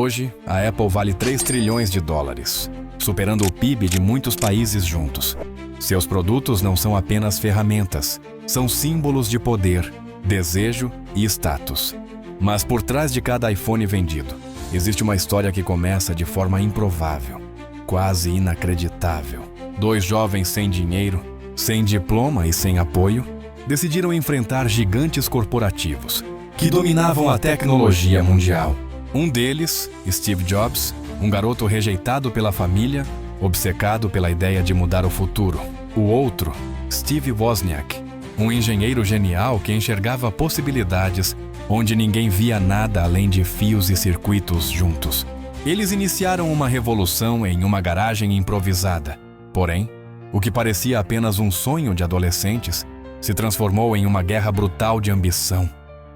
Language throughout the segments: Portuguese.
Hoje, a Apple vale 3 trilhões de dólares, superando o PIB de muitos países juntos. Seus produtos não são apenas ferramentas, são símbolos de poder, desejo e status. Mas por trás de cada iPhone vendido, existe uma história que começa de forma improvável, quase inacreditável. 2 jovens sem dinheiro, sem diploma e sem apoio, decidiram enfrentar gigantes corporativos que dominavam a tecnologia mundial. Um deles, Steve Jobs, um garoto rejeitado pela família, obcecado pela ideia de mudar o futuro. O outro, Steve Wozniak, um engenheiro genial que enxergava possibilidades onde ninguém via nada além de fios e circuitos juntos. Eles iniciaram uma revolução em uma garagem improvisada. Porém, o que parecia apenas um sonho de adolescentes se transformou em uma guerra brutal de ambição,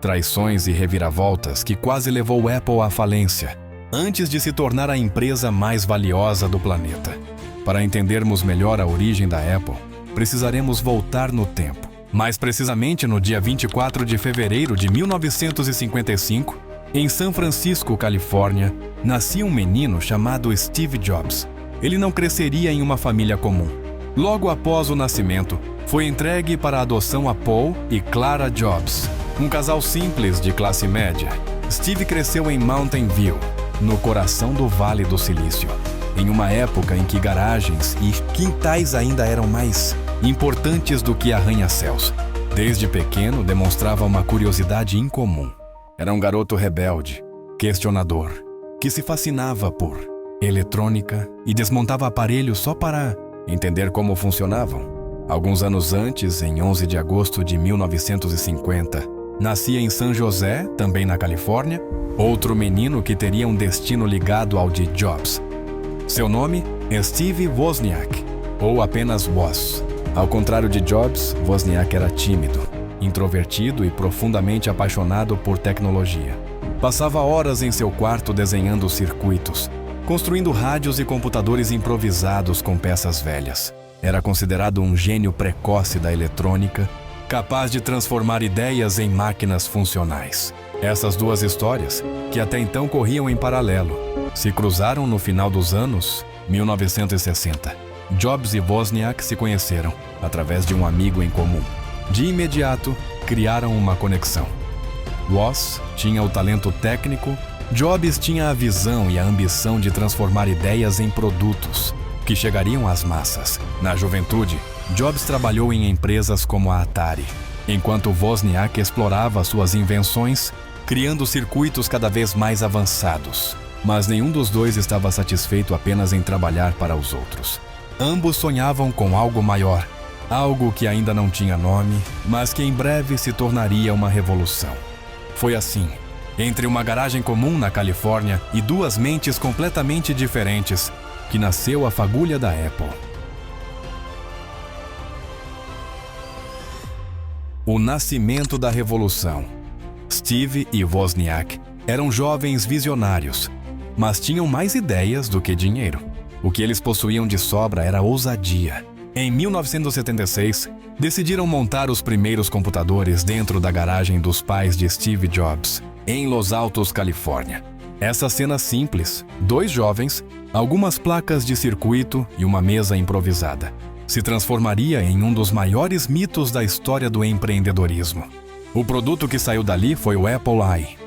traições e reviravoltas que quase levou Apple à falência, antes de se tornar a empresa mais valiosa do planeta. Para entendermos melhor a origem da Apple, precisaremos voltar no tempo. Mais precisamente no dia 24 de fevereiro de 1955, em São Francisco, Califórnia, nascia um menino chamado Steve Jobs. Ele não cresceria em uma família comum. Logo após o nascimento, foi entregue para adoção a Paul e Clara Jobs, um casal simples de classe média. Steve cresceu em Mountain View, no coração do Vale do Silício, em uma época em que garagens e quintais ainda eram mais importantes do que arranha-céus. Desde pequeno, demonstrava uma curiosidade incomum. Era um garoto rebelde, questionador, que se fascinava por eletrônica e desmontava aparelhos só para entender como funcionavam. Alguns anos antes, em 11 de agosto de 1950, nascia em San José, também na Califórnia, outro menino que teria um destino ligado ao de Jobs. Seu nome é Steve Wozniak, ou apenas Woz. Ao contrário de Jobs, Wozniak era tímido, introvertido e profundamente apaixonado por tecnologia. Passava horas em seu quarto desenhando circuitos, construindo rádios e computadores improvisados com peças velhas. Era considerado um gênio precoce da eletrônica, capaz de transformar ideias em máquinas funcionais. Essas duas histórias, que até então corriam em paralelo, se cruzaram no final dos anos 1960. Jobs e Wozniak se conheceram através de um amigo em comum. De imediato, criaram uma conexão. Woz tinha o talento técnico, Jobs tinha a visão e a ambição de transformar ideias em produtos que chegariam às massas. Na juventude, Jobs trabalhou em empresas como a Atari, enquanto Wozniak explorava suas invenções, criando circuitos cada vez mais avançados. Mas nenhum dos dois estava satisfeito apenas em trabalhar para os outros. Ambos sonhavam com algo maior, algo que ainda não tinha nome, mas que em breve se tornaria uma revolução. Foi assim, entre uma garagem comum na Califórnia e 2 mentes completamente diferentes, que nasceu a fagulha da Apple. O nascimento da revolução. Steve e Wozniak eram jovens visionários, mas tinham mais ideias do que dinheiro. O que eles possuíam de sobra era ousadia. Em 1976, decidiram montar os primeiros computadores dentro da garagem dos pais de Steve Jobs, em Los Altos, Califórnia. Essa cena simples, 2 jovens, algumas placas de circuito e uma mesa improvisada, se transformaria em um dos maiores mitos da história do empreendedorismo. O produto que saiu dali foi o Apple I.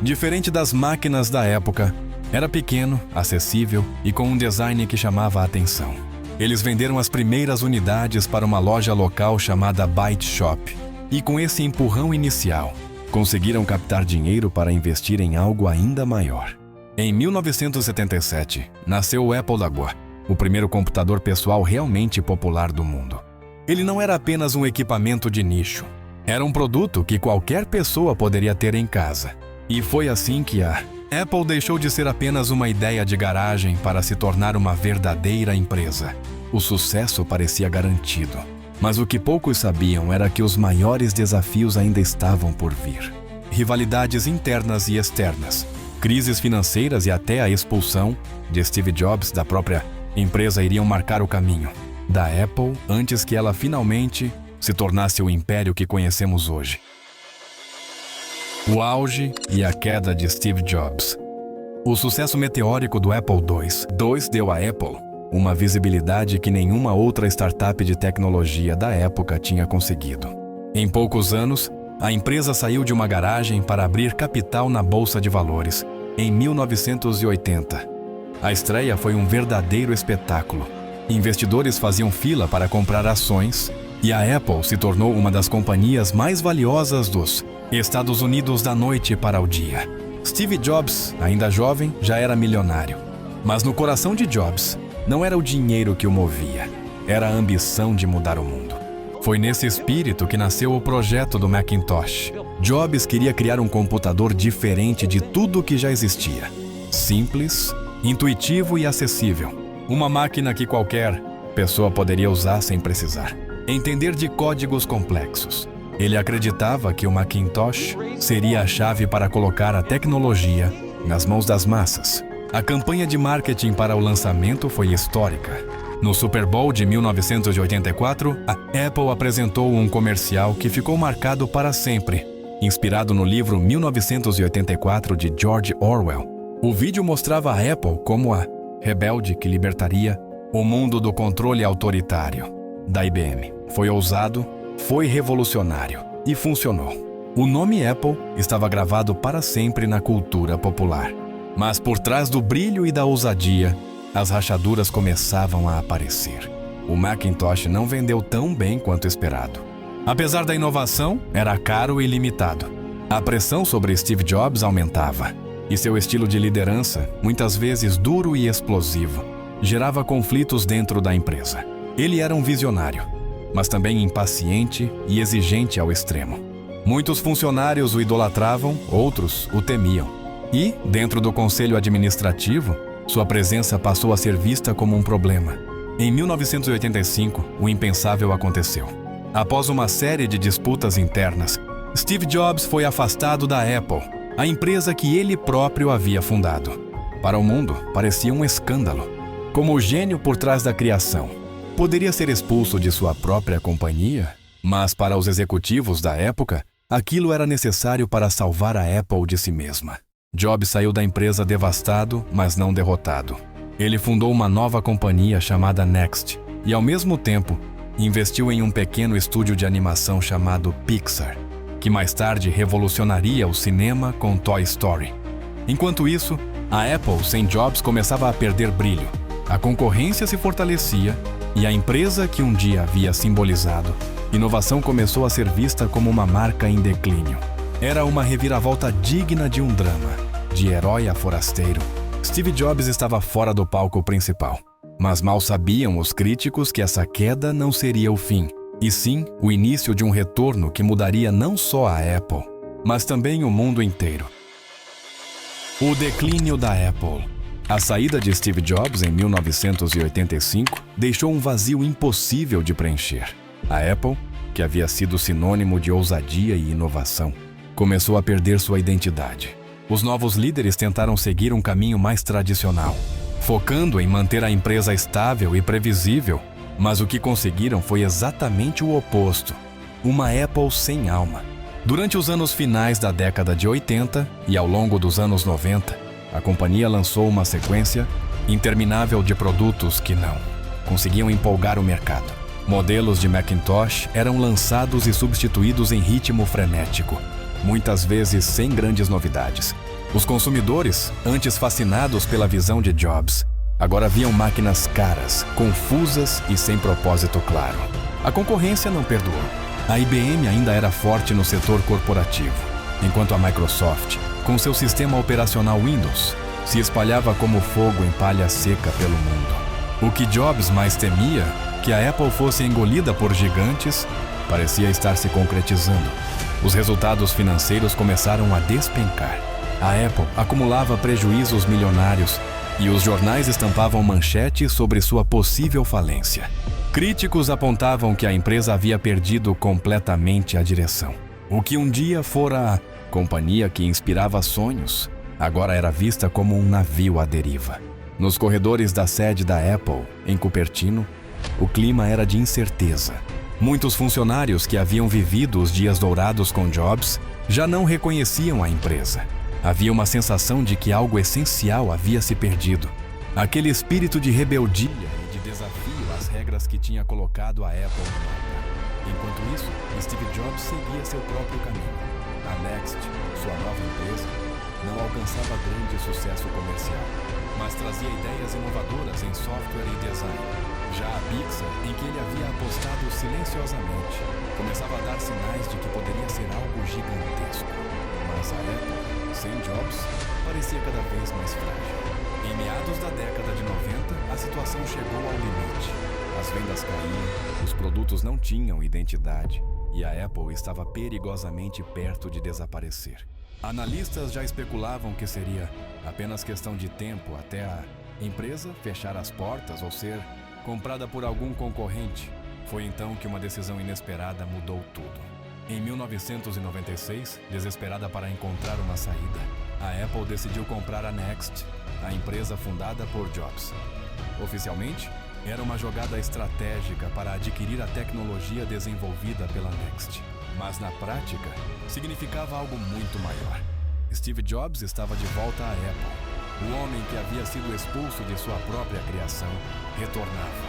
Diferente das máquinas da época, era pequeno, acessível e com um design que chamava a atenção. Eles venderam as primeiras unidades para uma loja local chamada Byte Shop, e com esse empurrão inicial, conseguiram captar dinheiro para investir em algo ainda maior. Em 1977, nasceu o Apple II, o primeiro computador pessoal realmente popular do mundo. Ele não era apenas um equipamento de nicho, era um produto que qualquer pessoa poderia ter em casa. E foi assim que a Apple deixou de ser apenas uma ideia de garagem para se tornar uma verdadeira empresa. O sucesso parecia garantido, mas o que poucos sabiam era que os maiores desafios ainda estavam por vir. Rivalidades internas e externas, crises financeiras e até a expulsão de Steve Jobs da própria empresa iriam marcar o caminho da Apple antes que ela finalmente se tornasse o império que conhecemos hoje. O auge e a queda de Steve Jobs. O sucesso meteórico do Apple II deu à Apple uma visibilidade que nenhuma outra startup de tecnologia da época tinha conseguido. Em poucos anos, a empresa saiu de uma garagem para abrir capital na Bolsa de Valores, em 1980. A estreia foi um verdadeiro espetáculo. Investidores faziam fila para comprar ações e a Apple se tornou uma das companhias mais valiosas dos Estados Unidos da noite para o dia. Steve Jobs, ainda jovem, já era milionário. Mas no coração de Jobs, não era o dinheiro que o movia, era a ambição de mudar o mundo. Foi nesse espírito que nasceu o projeto do Macintosh. Jobs queria criar um computador diferente de tudo que já existia. Simples, intuitivo e acessível. Uma máquina que qualquer pessoa poderia usar sem precisar entender de códigos complexos. Ele acreditava que o Macintosh seria a chave para colocar a tecnologia nas mãos das massas. A campanha de marketing para o lançamento foi histórica. No Super Bowl de 1984, a Apple apresentou um comercial que ficou marcado para sempre, inspirado no livro 1984 de George Orwell. O vídeo mostrava a Apple como a rebelde que libertaria o mundo do controle autoritário da IBM. Foi ousado, foi revolucionário e funcionou. O nome Apple estava gravado para sempre na cultura popular. Mas por trás do brilho e da ousadia, as rachaduras começavam a aparecer. O Macintosh não vendeu tão bem quanto esperado. Apesar da inovação, era caro e limitado. A pressão sobre Steve Jobs aumentava, e seu estilo de liderança, muitas vezes duro e explosivo, gerava conflitos dentro da empresa. Ele era um visionário, mas também impaciente e exigente ao extremo. Muitos funcionários o idolatravam, outros o temiam. E, dentro do conselho administrativo, sua presença passou a ser vista como um problema. Em 1985, o impensável aconteceu. Após uma série de disputas internas, Steve Jobs foi afastado da Apple, a empresa que ele próprio havia fundado. Para o mundo, parecia um escândalo. Como o gênio por trás da criação, poderia ser expulso de sua própria companhia? Mas para os executivos da época, aquilo era necessário para salvar a Apple de si mesma. Jobs saiu da empresa devastado, mas não derrotado. Ele fundou uma nova companhia chamada Next e, ao mesmo tempo, investiu em um pequeno estúdio de animação chamado Pixar, que mais tarde revolucionaria o cinema com Toy Story. Enquanto isso, a Apple sem Jobs começava a perder brilho. A concorrência se fortalecia e a empresa que um dia havia simbolizado inovação começou a ser vista como uma marca em declínio. Era uma reviravolta digna de um drama. De herói a forasteiro, Steve Jobs estava fora do palco principal. Mas mal sabiam os críticos que essa queda não seria o fim, e sim o início de um retorno que mudaria não só a Apple, mas também o mundo inteiro. O declínio da Apple. A saída de Steve Jobs em 1985 deixou um vazio impossível de preencher. A Apple, que havia sido sinônimo de ousadia e inovação, começou a perder sua identidade. Os novos líderes tentaram seguir um caminho mais tradicional, focando em manter a empresa estável e previsível, mas o que conseguiram foi exatamente o oposto: uma Apple sem alma. Durante os anos finais da década de 80 e ao longo dos anos 90, a companhia lançou uma sequência interminável de produtos que não conseguiam empolgar o mercado. Modelos de Macintosh eram lançados e substituídos em ritmo frenético, muitas vezes sem grandes novidades. Os consumidores, antes fascinados pela visão de Jobs, agora viam máquinas caras, confusas e sem propósito claro. A concorrência não perdoou. A IBM ainda era forte no setor corporativo, enquanto a Microsoft, com seu sistema operacional Windows, se espalhava como fogo em palha seca pelo mundo. O que Jobs mais temia, que a Apple fosse engolida por gigantes, parecia estar se concretizando. Os resultados financeiros começaram a despencar. A Apple acumulava prejuízos milionários e os jornais estampavam manchetes sobre sua possível falência. Críticos apontavam que a empresa havia perdido completamente a direção. O que um dia fora a companhia que inspirava sonhos, agora era vista como um navio à deriva. Nos corredores da sede da Apple, em Cupertino, o clima era de incerteza. Muitos funcionários que haviam vivido os dias dourados com Jobs já não reconheciam a empresa. Havia uma sensação de que algo essencial havia se perdido. Aquele espírito de rebeldia e de desafio às regras que tinha colocado a Apple no mapa. Enquanto isso, Steve Jobs seguia seu próprio caminho. A Next, sua nova empresa, não alcançava grande sucesso comercial, mas trazia ideias inovadoras em software e design. Já a Pixar, em que ele havia apostado silenciosamente, começava a dar sinais de que poderia ser algo gigantesco. Mas a Apple, sem Jobs, parecia cada vez mais frágil. Em meados da década de 90, a situação chegou ao limite. As vendas caíam, os produtos não tinham identidade e a Apple estava perigosamente perto de desaparecer. Analistas já especulavam que seria apenas questão de tempo até a empresa fechar as portas ou ser comprada por algum concorrente. Foi então que uma decisão inesperada mudou tudo. Em 1996, desesperada para encontrar uma saída, a Apple decidiu comprar a Next, a empresa fundada por Jobs. Oficialmente, era uma jogada estratégica para adquirir a tecnologia desenvolvida pela Next. Mas na prática, significava algo muito maior. Steve Jobs estava de volta à Apple. O homem que havia sido expulso de sua própria criação retornava,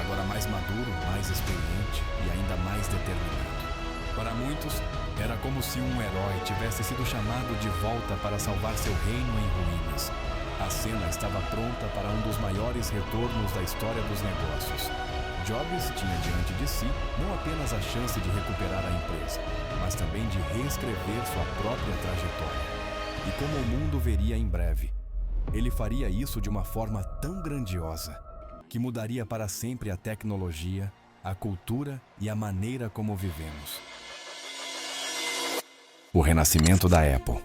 agora mais maduro, mais experiente e ainda mais determinado. Para muitos, era como se um herói tivesse sido chamado de volta para salvar seu reino em ruínas. A cena estava pronta para um dos maiores retornos da história dos negócios. Jobs tinha diante de si não apenas a chance de recuperar a empresa, mas também de reescrever sua própria trajetória. E como o mundo veria em breve, ele faria isso de uma forma tão grandiosa que mudaria para sempre a tecnologia, a cultura e a maneira como vivemos. O renascimento da Apple.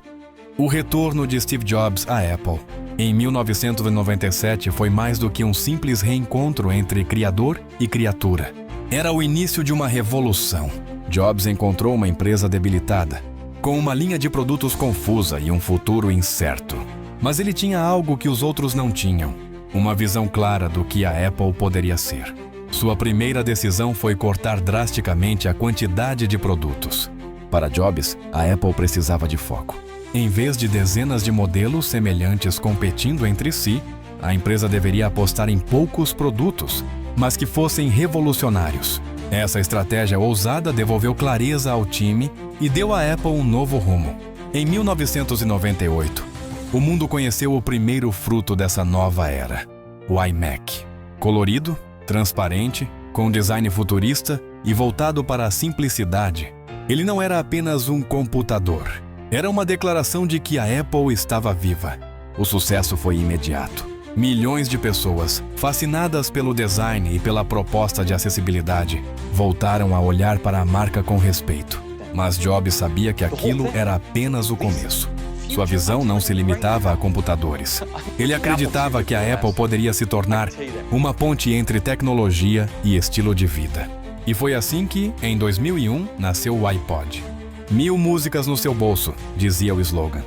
O retorno de Steve Jobs à Apple em 1997 foi mais do que um simples reencontro entre criador e criatura. Era o início de uma revolução. Jobs encontrou uma empresa debilitada, com uma linha de produtos confusa e um futuro incerto. Mas ele tinha algo que os outros não tinham, uma visão clara do que a Apple poderia ser. Sua primeira decisão foi cortar drasticamente a quantidade de produtos. Para Jobs, a Apple precisava de foco. Em vez de dezenas de modelos semelhantes competindo entre si, a empresa deveria apostar em poucos produtos, mas que fossem revolucionários. Essa estratégia ousada devolveu clareza ao time e deu à Apple um novo rumo. Em 1998, o mundo conheceu o primeiro fruto dessa nova era, o iMac. Colorido, transparente, com design futurista e voltado para a simplicidade, ele não era apenas um computador. Era uma declaração de que a Apple estava viva. O sucesso foi imediato. Milhões de pessoas, fascinadas pelo design e pela proposta de acessibilidade, voltaram a olhar para a marca com respeito. Mas Jobs sabia que aquilo era apenas o começo. Sua visão não se limitava a computadores. Ele acreditava que a Apple poderia se tornar uma ponte entre tecnologia e estilo de vida. E foi assim que, em 2001, nasceu o iPod. 1000 músicas no seu bolso, dizia o slogan.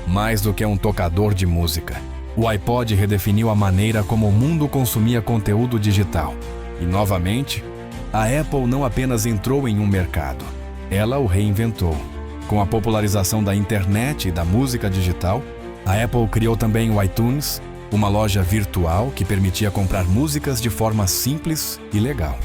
Mais do que um tocador de música, o iPod redefiniu a maneira como o mundo consumia conteúdo digital. E, novamente, a Apple não apenas entrou em um mercado, ela o reinventou. Com a popularização da internet e da música digital, a Apple criou também o iTunes, uma loja virtual que permitia comprar músicas de forma simples e legal.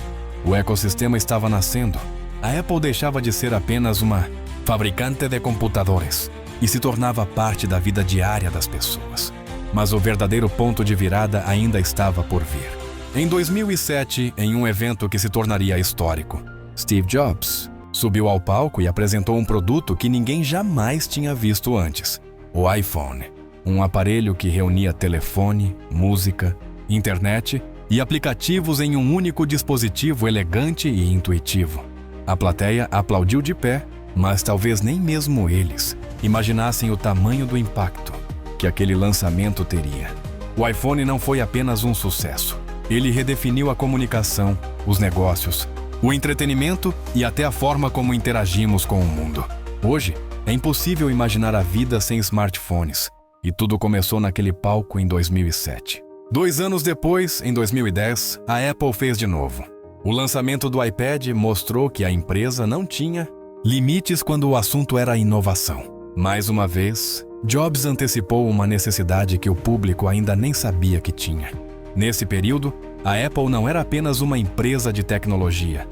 O ecossistema estava nascendo. A Apple deixava de ser apenas uma fabricante de computadores e se tornava parte da vida diária das pessoas. Mas o verdadeiro ponto de virada ainda estava por vir. Em 2007, em um evento que se tornaria histórico, Steve Jobs subiu ao palco e apresentou um produto que ninguém jamais tinha visto antes: o iPhone. Um aparelho que reunia telefone, música, internet e aplicativos em um único dispositivo elegante e intuitivo. A plateia aplaudiu de pé, mas talvez nem mesmo eles imaginassem o tamanho do impacto que aquele lançamento teria. O iPhone não foi apenas um sucesso. Ele redefiniu a comunicação, os negócios, o entretenimento e até a forma como interagimos com o mundo. Hoje, é impossível imaginar a vida sem smartphones. E tudo começou naquele palco em 2007. 2 anos depois, em 2010, a Apple fez de novo. O lançamento do iPad mostrou que a empresa não tinha limites quando o assunto era inovação. Mais uma vez, Jobs antecipou uma necessidade que o público ainda nem sabia que tinha. Nesse período, a Apple não era apenas uma empresa de tecnologia.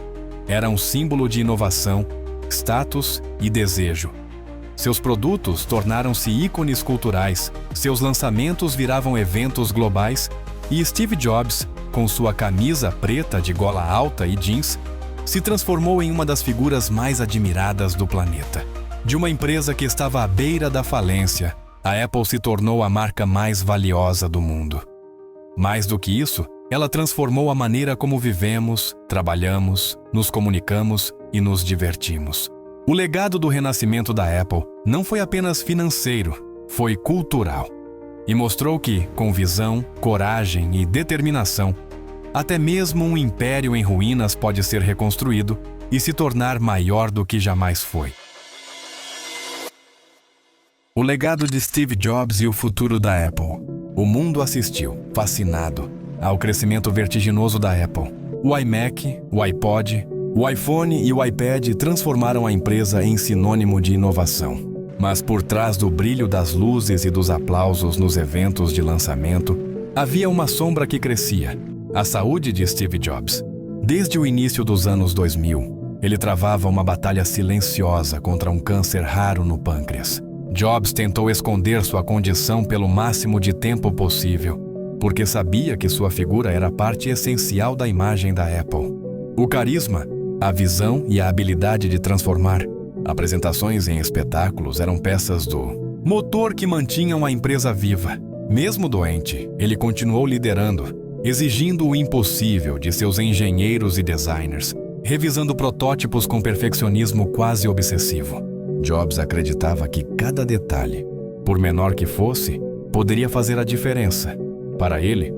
Era um símbolo de inovação, status e desejo. Seus produtos tornaram-se ícones culturais, seus lançamentos viravam eventos globais e Steve Jobs, com sua camisa preta de gola alta e jeans, se transformou em uma das figuras mais admiradas do planeta. De uma empresa que estava à beira da falência, a Apple se tornou a marca mais valiosa do mundo. Mais do que isso, ela transformou a maneira como vivemos, trabalhamos, nos comunicamos e nos divertimos. O legado do renascimento da Apple não foi apenas financeiro, foi cultural. E mostrou que, com visão, coragem e determinação, até mesmo um império em ruínas pode ser reconstruído e se tornar maior do que jamais foi. O legado de Steve Jobs e o futuro da Apple. O mundo assistiu, fascinado, ao crescimento vertiginoso da Apple. O iMac, o iPod, o iPhone e o iPad transformaram a empresa em sinônimo de inovação. Mas por trás do brilho das luzes e dos aplausos nos eventos de lançamento, havia uma sombra que crescia: a saúde de Steve Jobs. Desde o início dos anos 2000, ele travava uma batalha silenciosa contra um câncer raro no pâncreas. Jobs tentou esconder sua condição pelo máximo de tempo possível, porque sabia que sua figura era parte essencial da imagem da Apple. O carisma, a visão e a habilidade de transformar. Apresentações em espetáculos eram peças do motor que mantinham a empresa viva. Mesmo doente, ele continuou liderando, exigindo o impossível de seus engenheiros e designers, revisando protótipos com perfeccionismo quase obsessivo. Jobs acreditava que cada detalhe, por menor que fosse, poderia fazer a diferença. Para ele,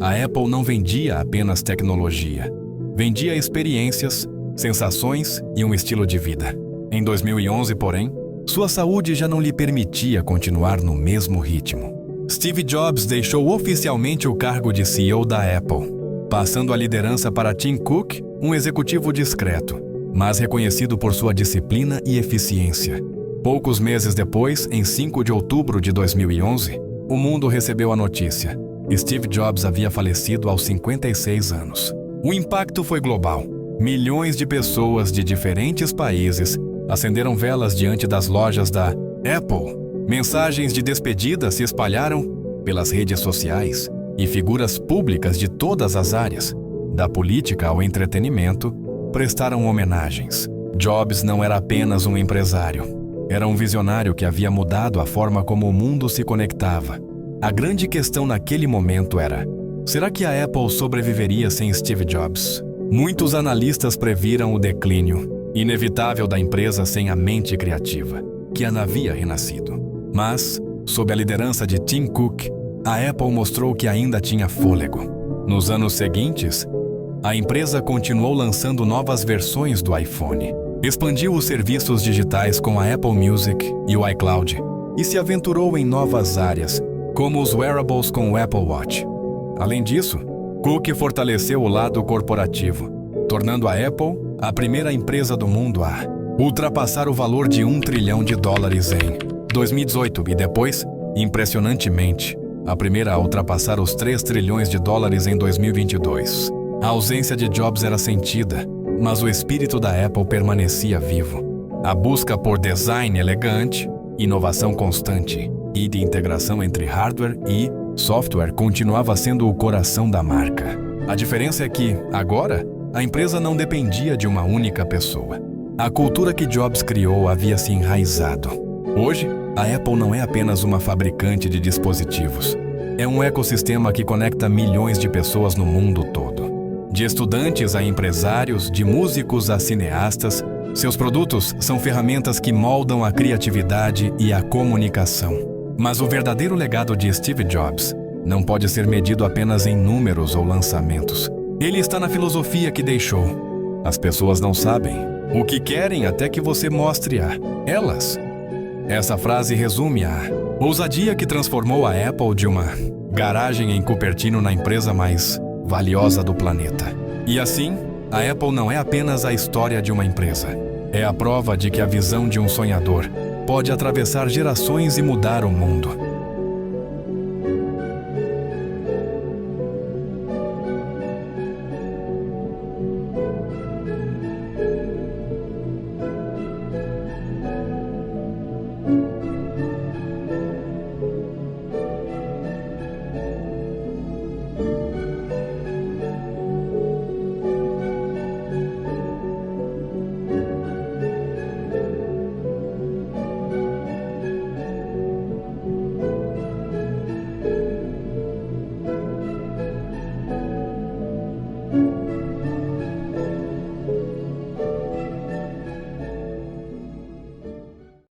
a Apple não vendia apenas tecnologia, vendia experiências, sensações e um estilo de vida. Em 2011, porém, sua saúde já não lhe permitia continuar no mesmo ritmo. Steve Jobs deixou oficialmente o cargo de CEO da Apple, passando a liderança para Tim Cook, um executivo discreto, mas reconhecido por sua disciplina e eficiência. Poucos meses depois, em 5 de outubro de 2011, o mundo recebeu a notícia: Steve Jobs havia falecido aos 56 anos. O impacto foi global. Milhões de pessoas de diferentes países acenderam velas diante das lojas da Apple. Mensagens de despedida se espalharam pelas redes sociais e figuras públicas de todas as áreas, da política ao entretenimento, prestaram homenagens. Jobs não era apenas um empresário. Era um visionário que havia mudado a forma como o mundo se conectava. A grande questão naquele momento era: será que a Apple sobreviveria sem Steve Jobs? Muitos analistas previram o declínio inevitável da empresa sem a mente criativa, que a havia renascido. Mas, sob a liderança de Tim Cook, a Apple mostrou que ainda tinha fôlego. Nos anos seguintes, a empresa continuou lançando novas versões do iPhone, expandiu os serviços digitais com a Apple Music e o iCloud e se aventurou em novas áreas, como os wearables com o Apple Watch. Além disso, Cook fortaleceu o lado corporativo, tornando a Apple a primeira empresa do mundo a ultrapassar o valor de $1 trilhão em 2018 e depois, impressionantemente, a primeira a ultrapassar os $3 trilhões em 2022. A ausência de Jobs era sentida, mas o espírito da Apple permanecia vivo. A busca por design elegante, inovação constante e de integração entre hardware e software continuava sendo o coração da marca. A diferença é que, agora, a empresa não dependia de uma única pessoa. A cultura que Jobs criou havia se enraizado. Hoje, a Apple não é apenas uma fabricante de dispositivos. É um ecossistema que conecta milhões de pessoas no mundo todo. De estudantes a empresários, de músicos a cineastas, seus produtos são ferramentas que moldam a criatividade e a comunicação. Mas o verdadeiro legado de Steve Jobs não pode ser medido apenas em números ou lançamentos. Ele está na filosofia que deixou. As pessoas não sabem o que querem até que você mostre a elas. Essa frase resume a ousadia que transformou a Apple de uma garagem em Cupertino na empresa mais valiosa do planeta. E assim, a Apple não é apenas a história de uma empresa. É a prova de que a visão de um sonhador pode atravessar gerações e mudar o mundo.